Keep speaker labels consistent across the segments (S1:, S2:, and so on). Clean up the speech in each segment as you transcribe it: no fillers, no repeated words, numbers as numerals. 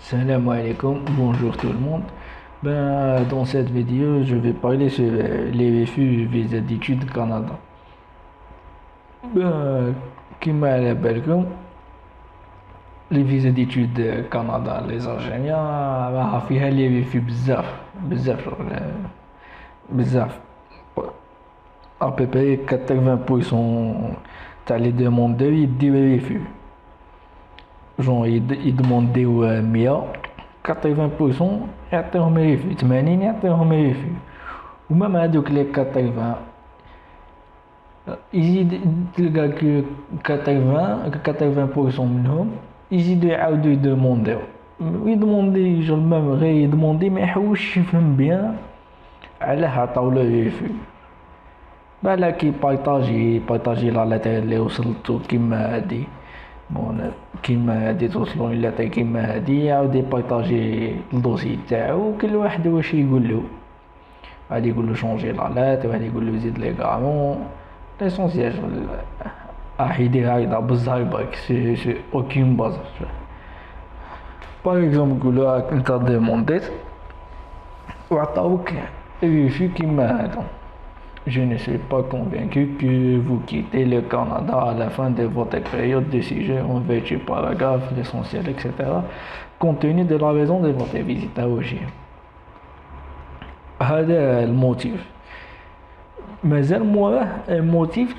S1: Salam alaikum, bonjour tout le monde. Dans cette vidéo, je vais parler sur les refus visa d'études au Canada. Ben, كما على بالكم les visas d'études Canada les Algériens راه فيها لي refus بزاف بزاف à peu près 80% تاع les demandeurs يديو refus. جون يدمونديو 100 80% يعطيهم ريفي 80 يعطيهم ريفي ومام هادوك لي 80 يزيد تلقى 80% منهم يزيدو يعاودو يدموندي جو مام غير يدموندي ما يحوش يفهم بيان علاه عطاولو ريفي بالك يبارطاجي لا لتر اللي وصلتو كيما هادي كيما هادي توصلوني لتر كيما هادي يعاود يبارطاجي الدوسي تاعو وكل واحد واش يقولو غادي يقولو شونجي لا لتر وهادي يقولو زيد لي غارون ليسونسيال راح يدير هكذا بالزهر برك سي اوكين باز باغ اكزومبل نقولو راك انت ديمونديت وعطاوك ريفي كيما هذا. Je ne suis pas convaincu que vous quittez le Canada à la fin de votre période de séjour en vertu paragraphe, l'essentiel, etc. compte tenu de la raison de votre visite à Alger. هذا الموتيف مازال موراه الموتيف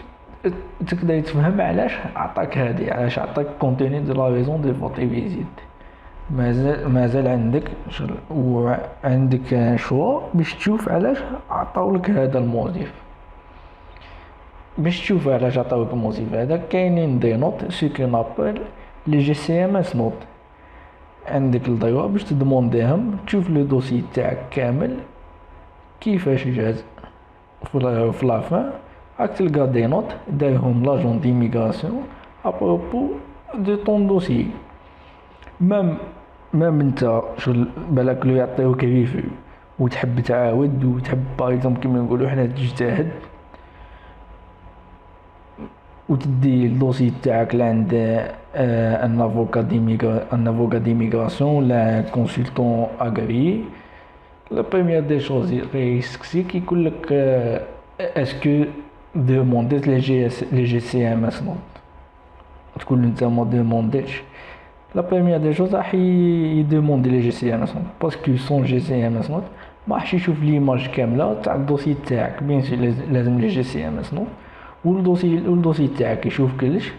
S1: تقدر تفهم علاش عطاك هادي علاش عطاك compte tenu de la raison de votre visite. مازال عندك شوا باش تشوف علاش عطاولك هذا الموظف باش تشوف علاش عطاولك الموظف هذا. كاينين دي نوت سو كو نابل لي جي سي ام اس نوت عندك الدروا باش تدمونديهم تشوف لو دوسي تاعك كامل كيفاش جاز في لافان راك تلقى دي نوت دارهم لاجون ديميغراسيون ابروبو دو طون دوسي. مام انت شغل بالك لو يعطيوك ريفيو وتحب تعاود وتحب باغ اكزومبل كيما نقولو حنا تجتهد وتدي الدوسي تاعك لعند ان افوكا ديميغراسيون ولا كونسلطون اغري. لا بروميير دي شوز يسكسيك يقولك اسكو دومونديت لي جي سي ام اس نوت تقول انت ما دومونديتش. La première des choses راح يدوموندي لي جي سي ام اس نوت باسكو سون جي سي ام اس نوت ما راحش يشوف ليماج كامله تاع الدوسي تاعك. بيان سور لازم لي جي سي ام اس نوت والدوسي تاعك يشوف كلش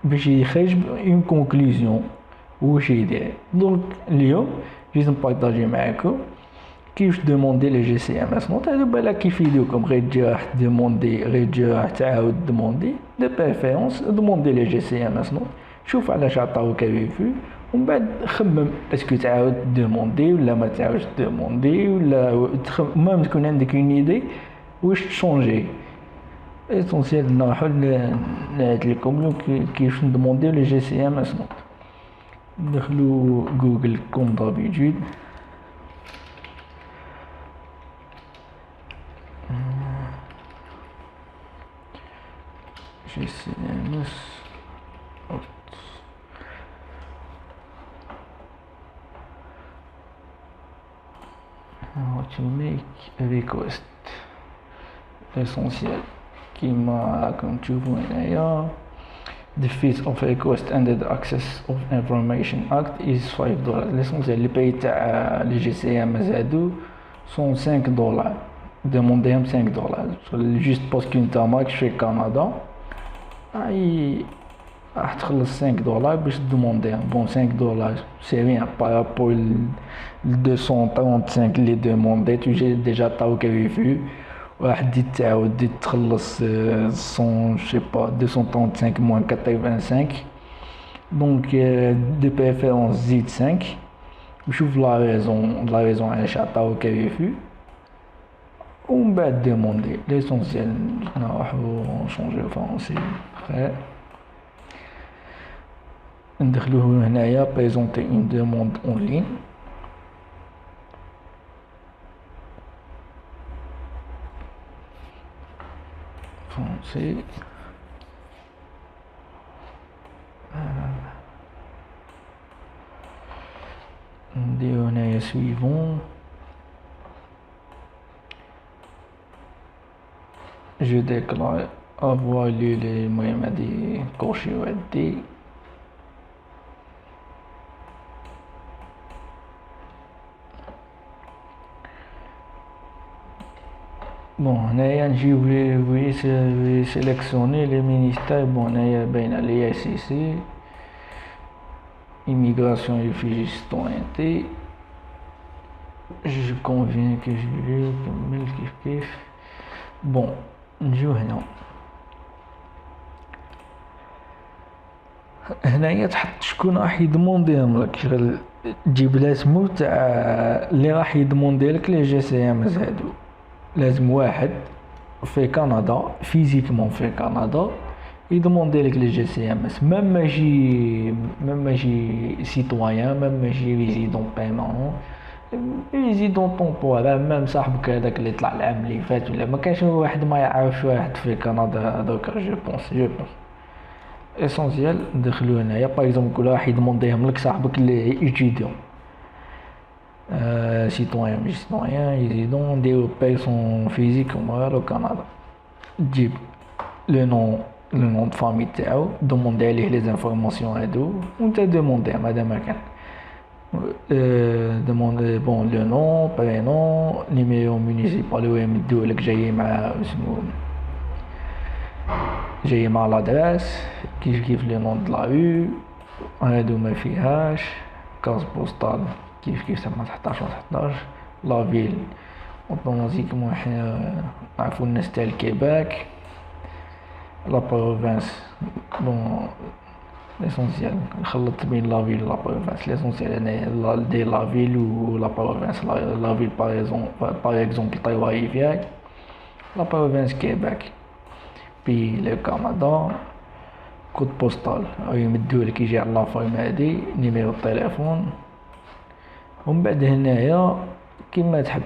S1: باش يخرج اون كونكلوزيون واش يدير. دونك اليوم جيت نبارطاجي معاكم كيفاش دوموندي لي جي سي ام اس نوت. هادو بالك كيف يفيدوكم غير تجي راح دوموندي غير تجي راح تعاود دوموندي دو بريفيرونس دوموندي لي جي سي ام اس نوت شوف علاش عطاوك ريفيو ومن بعد خمم اسكو تعاود دوموندي ولا ما تعاودش دوموندي ولا مام تكون عندك اون ايدي واش تشونجي. اسونسيال نروحو نعيط لكم كيفاش ندومونديو لي جي سي ام اس نوت. ندخلو جوجل كوم دابيتود جي سي ام اس how to make a request. L'essentiel كيما راكم تشوفوا هنايا the fees of request and the access of information act is $5. l'essentiel لي باي تاع لي جي سي ام زادو سون $5 دومونديهم $5 جوست باسكو نتا ماكش في كندا راح تخلص $5 باش دومونديهم. بون $5 سي ريان بارابور ل 235 اللي دومونديت وجي ديجا عطاوك ريفيو وراح تزيد تعاود تخلص 100 جو با 235 موان 85. دونك دو بريفيرونس زيد 5 وشوف لا ريزون علاش عطاوك ريفيو ومن بعد دوموندي. ليسونسيال نروحو نشونجيو فرونسي خير. ندخلوه هنايا بريزونتي اون دوموند اون لين فرونسي. نديرو هنايا سويفون جو ديكلار افوار لي المهم هادي كوشيو هادي بون هنايا نجيو في سيليكسيوني لي مينيستير بون هنايا باينه لي اس سي immigration et réfugiés citoyenneté je conviens que je vais كمل كيف بون نجيو هنايا تحط شكون راح يدمونديهم لك شغل تجيب الاسمو تاع اللي راح يدموندي لك لي جي سي ام هادو لازم واحد في كندا فيزيكمون في كندا يدموندي لك لي جي سي ام اس ميم ماشي سيتويان ميم ماشي ريزيدون بيرمانون ريزيدون طومبورير ميم صاحبك هذاك اللي طلع العام اللي فات ولا ما كانش واحد ما يعرفش واحد في كندا دوكا جو بونس اسونسيال ندخلو هنايا باغ اكزومبل كل واحد يدمونديهم لك صاحبك اللي ايتيديون سيتويان مش سيتويان ريزيدون نديرو بيرسون فيزيك او كندا تجيب لو نون دو فامي تاعو دوموندي عليه لي زانفورماسيون هادو ونتا دوموندي هذا ما كان دوموندي بون لو نون برينون نيميرو مونيسيبال هو يمدولك جاي مع اسمو جاي مع لادريس كيف لي نون دو لا ريو هادو ما فيهاش كاز بوستال كيف ما تحطاش لا فيل اوتوماتيكمون حنا نعرفو الناس تاع الكيباك لا بروفانس بون ليسونسيال نخلط بين لا فيل و لا بروفانس ليسونسيال انا دير لا فيل و لا بروفانس لا فيل باغ اكزومبل تايواي لا بروفانس كيباك بي لو كندا كود بوستال يمدولك يجي على لافورم هادي نيميرو التليفون ومن بعد هنايا كيما تحب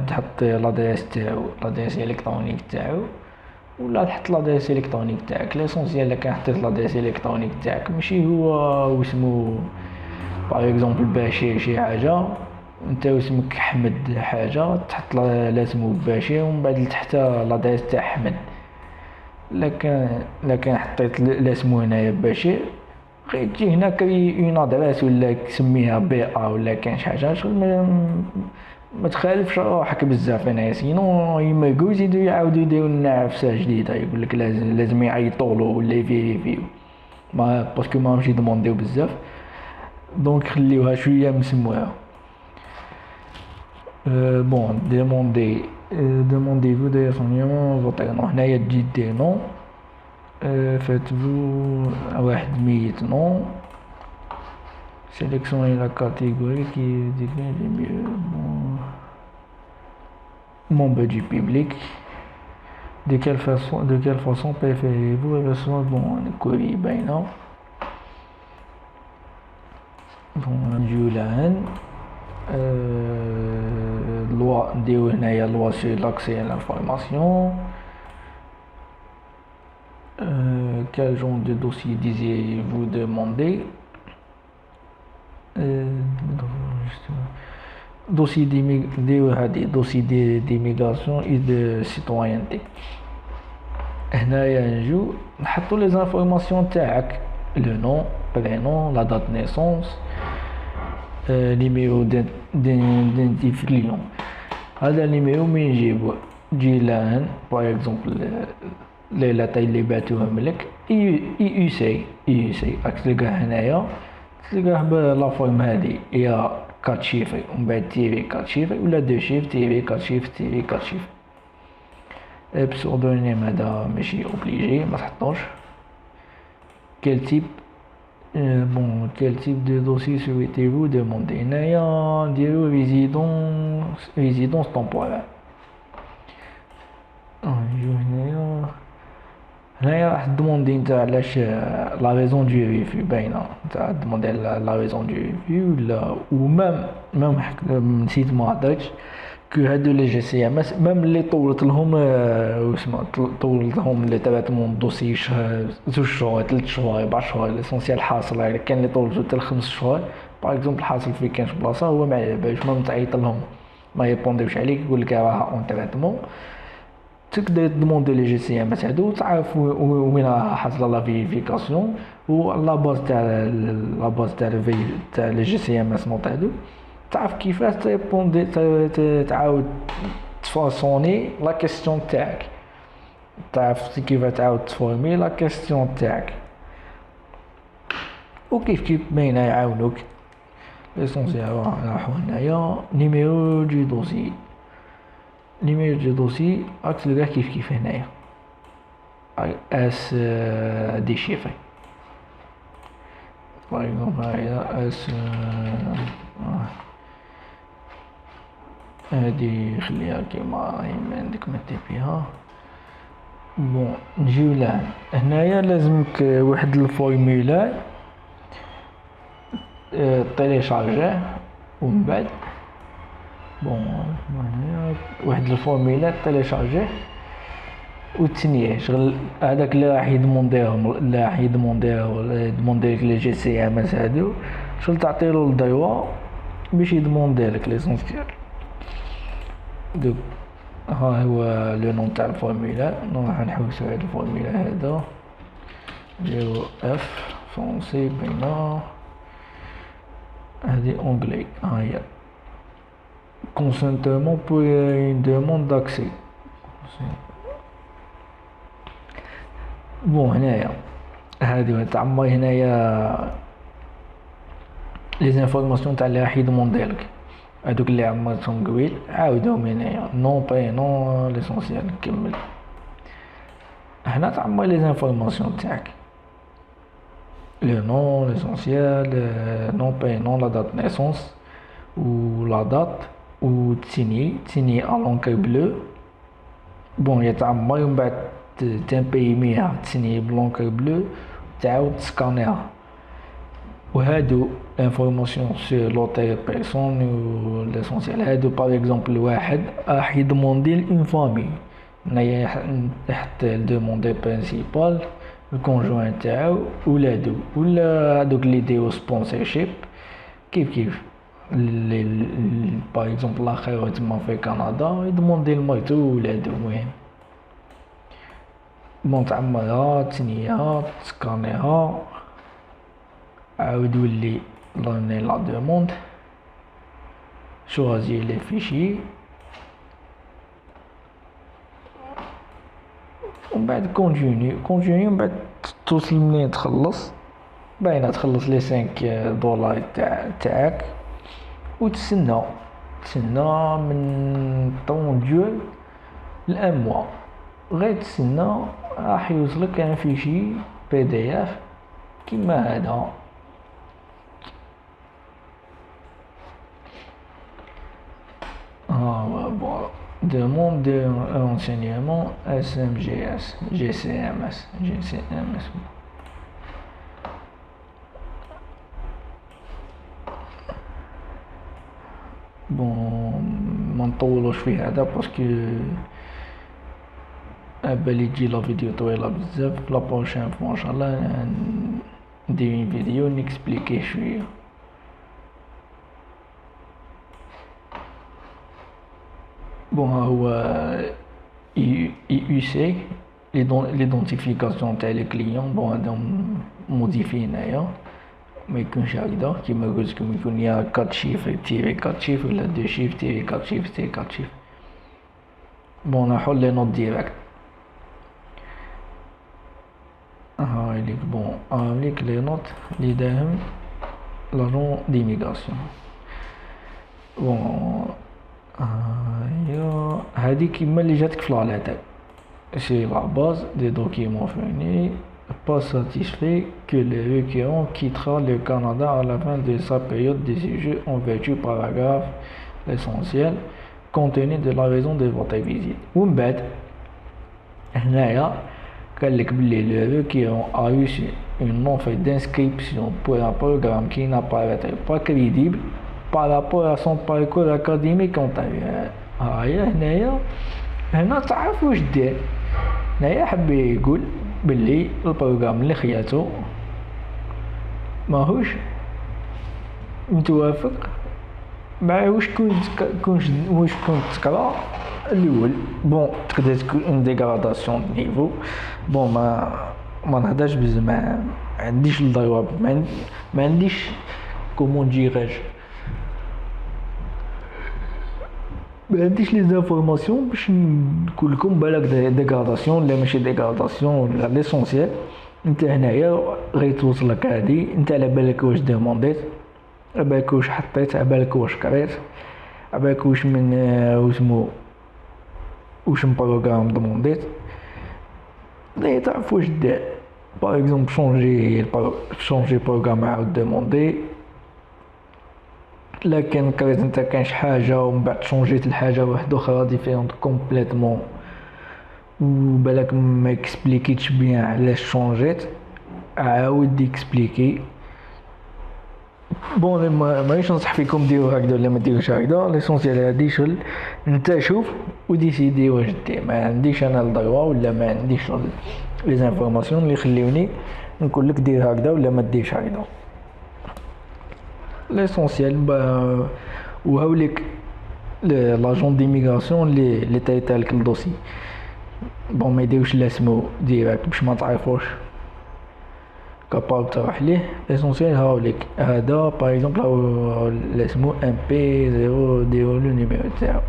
S1: تحط لادريس تاعو لادريس الكترونيك تاعو ولا تحط لادريس الكترونيك تاعك ليسونسيال كان حطيت لادريس الكترونيك تاعك ماشي هو واسمو باغ اكزومبل باشير شي حاجه انت واسمك حمد حاجه تحط لاسمو باشير ومن بعد تحت لادريس تاع حمد لكن حطيت لاسمو هنايا باشير غير تجي هناك اون ادريس ولا تسميها بي ا ولا كان شي حاجه شغل ما تخالفش روحك بزاف هنايا سينو يمرقو يزيدو يعاودو يديرو لنا عفسه جديده يقولك لازم يعيطولو ولا يفيريفيو ما باسكو ماهمش يدمونديو بزاف دونك خليوها شويه مسموها بون demandez-vous des renseignements فوتينو هنايا تجي دير نو faites-vous واحد ميت نو sélectionnez la catégorie qui décline les mieux membre du public de quelle façon préférez-vous recevoir bon courrier باينة bon نجيو لهن loi نديرو هنايا loi sur l'accès à l'information quel genre de dossier désirez-vous demander dossier d'immigration et de citoyenneté هنايا نجو نحطو لي زانفورماسيون تاعك لو نون برينون لا دات نيسونس نيميرو ديدنتيفيكاسيون هذا النيميرو من نجيبو تجي لهن باغ اكزومبل لي لاطاي اللي بعتوهم لك اي سي راك تلقاه هنايا تلقاه بلا فورم هادي يا 4 شيفر ومن بعد تيري 4 شيفر ولا 2 شيفر تيري 4 شيفر تيري 4 شيفر بسودونيم هذا ماشي اوبليجي ما تحطوش quel type quel type de dossier souhaitez-vous demander هنايا نديرو résidence temporaire هنايا راح تدوموندي نتا علاش لا ريزون دو ريفيو باينه نتا تدوموندي على لا ريزون دو ريفيو ولا ومام نسيت ما هضرتش كو هادو لي جي سي ام اس ميم اللي طولت لهم اللي تبعتهم الدوسي شهر 2 شهور 3 شهور 4 شهور ليسونسيال حاصل كان اللي طولتو حتى ل5 شهور باغ باغ اكزومبل حاصل في كاين بلاصه هو ما على بالوش ما تعيط لهم ما يبونديوش عليك يقول لك راه اون تريتمون تقدر تدوموندي لي جي سي ام اس هادو تعرف وين راه حاصله لا فيريفيكاسيون و لا باز تاع لي جي سي ام اس نوت هادو تعرف كيفاش تريبوندي تعاود تفاسوني لا كيسيون تاعك تعرف كيفاش تعاود تفورمي لا كيسيون تاعك وكيف باين يعاونوك ليسونسيال راحو هنايا نيميرو دو دوسي راك تلقاه كيف هنايا اس دي شيفر باغ اكزومبل هايا اس هادي خليها كيما راهي عندك ما فيها بون نجيو لهنا هنايا لازمك واحد الفورمولا تيليشارجيه ومن بعد بون هنايا واحد الفورمولا تيليشارجيه وتسنيه شغل هذاك اللي راح يدمونديهم اللي راح يدموندي لك لي جي سي ام اس هادو شغل تعطيلو الدروا باش يدموندي لك ليسونسيال دوك ها هو لو نون تاع الفورمولا راح نحوسو هاد الفورمولا هذا نديرو اف فرونسي بينا هادي اونغلي ها هي consentement pour une demande d'accès بون هنايا هادي تعمر هنايا لي زانفورماسيون تاع اللي راح يدمونديلك هادوك اللي عمرتهم قبيل عاودهم هنايا نون برينون ليسونسيال نكمل هنا تعمر لي زانفورماسيون تاعك لو نون ليسونسيال نون برينون لا دات نيسونس و لا دات و تسيني الونكر بلو بون يتعمر ومن بعد تمبيميها تسيني بلونكر بلو تعاود تسكانيها وهادو انفورماسيون سور لوتيل بيرسون و ليسونسيال هادو باغ اكزومبل واحد راح يدموندي لأون فامي هنايا يحط الدوموندي برينسيبال الكونجوان تاعو ولادو ولا هادوك اللي يديرو سبونسرشيب كيف باغ اكزومبل لاخر تما في كندا يدموندي لمرتو وولادو المهم بون تعمرها تسنيها تسكانيها عاود ولي لوني لا دوموند شوازي لي فيشي ومن بعد كونتينيو من بعد توصل منين تخلص باينه تخلص لي 5 دولار تاعك وتسنى من طون ديور لان موا غير تسنى راح يوصلك ان فيشي بي دي اف كيما هذا bon demande de renseignement SMGS GCMS بون ما نطولوش في هذا باسكو بالي تجي لا فيديو طويله بزاف لا بروشين ان شاء الله ندير فيديو نكسبليكي شويه بون ها هو IUC ليدونتيفيكاسيون تاع لي كليون بون هذا موديفي هنايا ما يكونش هكذا كيما قلت لكم يكون يا 4 شيفر تيري 4 شيفر ولا 2 شيفر تيري 4 شيفر تيري 4 شيفر بون نحل لي نوت ديريكت هاي ليك بون ليك لي نوت لي داهم لاجون ديميغراسيون بون هادي كيما اللي جاتك في لالاتر سي لا باز دي دوكيمون فورني pas satisfait que le requérant quittera le Canada à la fin de sa période de séjour en vertu paragraphe l'essentiel contenu de la raison de votre visite. ومن بعد هنايا قال لك بلي le requérant a reçu une offre d'inscription pour un programme qui n'apparaît pas crédible par rapport à son parcours académique antérieur. هنايا هنا تعرف واش دير هنايا حب يقول باللي البروغرام اللي خياتو ماهوش متوافق مع واش كنت تقرا الاول. بون تقدر تكون اون ديغراداسيون نيفو. بون ما نهضرش بزاف، ما عنديش الدروا، ما عنديش كومون ديراج، ما عنديش لي زانفورماسيون باش نقول لكم بالك ديغراداسيون لا ماشي ديغراداسيون ولا ليسونسيال. انت هنايا غيتوصلك هادي، انت على بالك واش ديمونديت، على بالك واش حطيت، على بالك واش قريت، على بالك واش من واسمو واش من بروغرام دومونديت. لا تعرف واش دير. باغ اكزومبل شونجي بروغرام عاود دوموندي. لكن قريت انت كان شي حاجه ومن بعد شونجيت لحاجه واحده اخرى ديفيرونت كومبليتمون، وبالك ما اكسبليكيتش بيان علاش شونجيت، عاود اكسبليكي. بون مانيش ننصح فيكم ديروا هكذا ولا ما ديروش هكذا. ليسونسيال هادي شغل انت شوف وديسيدي واش دير. ما عنديش انا الدروا ولا ما عنديش لي زانفورماسيون اللي يخليوني نقول لك دير هكذا ولا ما ديرش هكذا. ليسونسيال وهاوليك لاجون ديميغراسيون اللي تايتالك الدوسي. بون ما يديروش لاسمو ديريكت باش ما تعرفوش كاباب تروح ليه. ليسونسيال هاوليك هذا باغ اكزومبل لاسمو ام بي 0 ديرو لو نيميرو تاعو.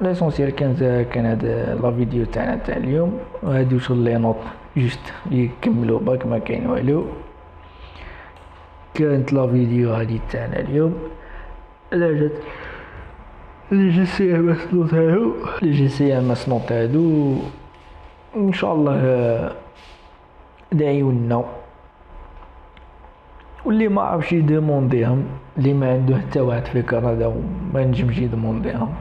S1: ليسونسيال كان هذا لا فيديو تاعنا تاع اليوم، وهادي وصل لي نوت جوست يكملوا برك ما كاين والو. كانت لا فيديو هادي تاعنا اليوم علاجت لي جي سي ام اس نوت هادو، لي جي سي ام اس نوت هادو ان شاء الله دعيونا. واللي ما عرفش يديمونديهم، اللي ما عنده حتى واحد في كندا وما نجمش يديمونديهم،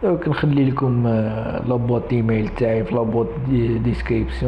S1: دونك نخلي لكم لابوات ايميل تاعي في لابوات ديسكريبسيون.